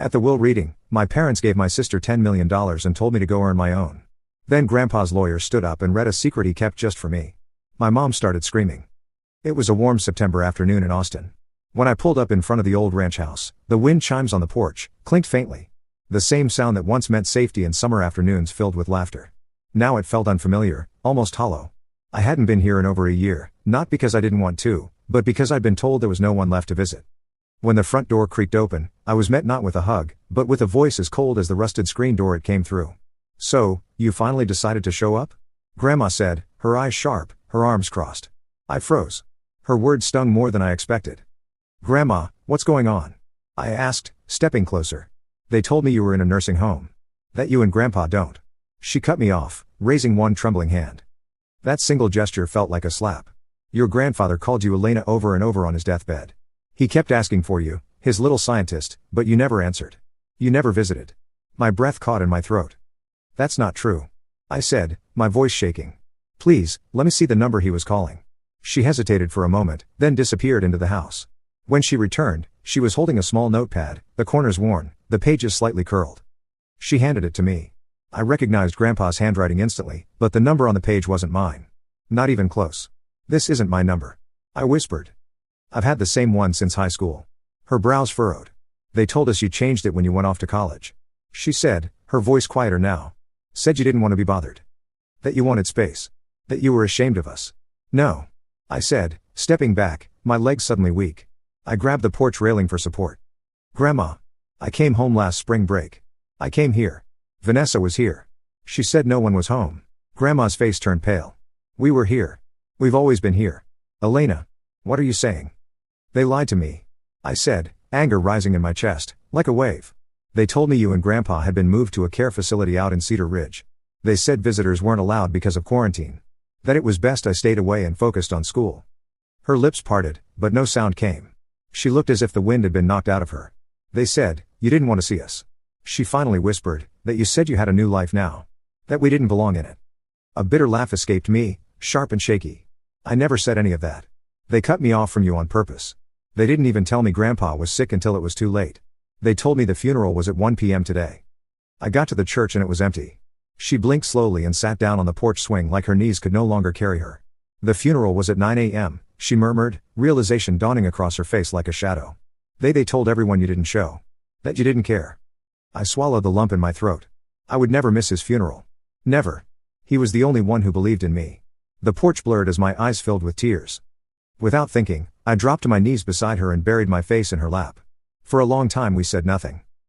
At the will reading, my parents gave my sister $10 million and told me to go earn my own. Then Grandpa's lawyer stood up and read a secret he kept just for me. My mom started screaming. It was a warm September afternoon in Austin. When I pulled up in front of the old ranch house, the wind chimes on the porch clinked faintly. The same sound that once meant safety in summer afternoons filled with laughter. Now it felt unfamiliar, almost hollow. I hadn't been here in over a year, not because I didn't want to, but because I'd been told there was no one left to visit. When the front door creaked open, I was met not with a hug, but with a voice as cold as the rusted screen door it came through. "So, you finally decided to show up?" Grandma said, her eyes sharp, her arms crossed. I froze. Her words stung more than I expected. "Grandma, what's going on?" I asked, stepping closer. "They told me you were in a nursing home. That you and Grandpa don't." She cut me off, raising one trembling hand. That single gesture felt like a slap. "Your grandfather called you Elena over and over on his deathbed. He kept asking for you, his little scientist, but you never answered. You never visited." My breath caught in my throat. "That's not true," I said, my voice shaking. "Please, let me see the number he was calling." She hesitated for a moment, then disappeared into the house. When she returned, she was holding a small notepad, the corners worn, the pages slightly curled. She handed it to me. I recognized Grandpa's handwriting instantly, but the number on the page wasn't mine. Not even close. "This isn't my number," I whispered. "I've had the same one since high school." Her brows furrowed. "They told us you changed it when you went off to college," she said, her voice quieter now. "Said you didn't want to be bothered. That you wanted space. That you were ashamed of us." "No," I said, stepping back, my legs suddenly weak. I grabbed the porch railing for support. "Grandma. I came home last spring break. I came here. Vanessa was here. She said no one was home." Grandma's face turned pale. "We were here. We've always been here. Elena. What are you saying?" "They lied to me," I said, anger rising in my chest, like a wave. "They told me you and Grandpa had been moved to a care facility out in Cedar Ridge. They said visitors weren't allowed because of quarantine. That it was best I stayed away and focused on school." Her lips parted, but no sound came. She looked as if the wind had been knocked out of her. "They said, you didn't want to see us." She finally whispered, "That you said you had a new life now. That we didn't belong in it." A bitter laugh escaped me, sharp and shaky. "I never said any of that. They cut me off from you on purpose. They didn't even tell me Grandpa was sick until it was too late. They told me the funeral was at 1 p.m. today. I got to the church and it was empty." She blinked slowly and sat down on the porch swing like her knees could no longer carry her. "The funeral was at 9 a.m., she murmured, realization dawning across her face like a shadow. They told everyone you didn't show. That you didn't care." I swallowed the lump in my throat. I would never miss his funeral. Never. He was the only one who believed in me. The porch blurred as my eyes filled with tears. Without thinking, I dropped to my knees beside her and buried my face in her lap. For a long time we said nothing.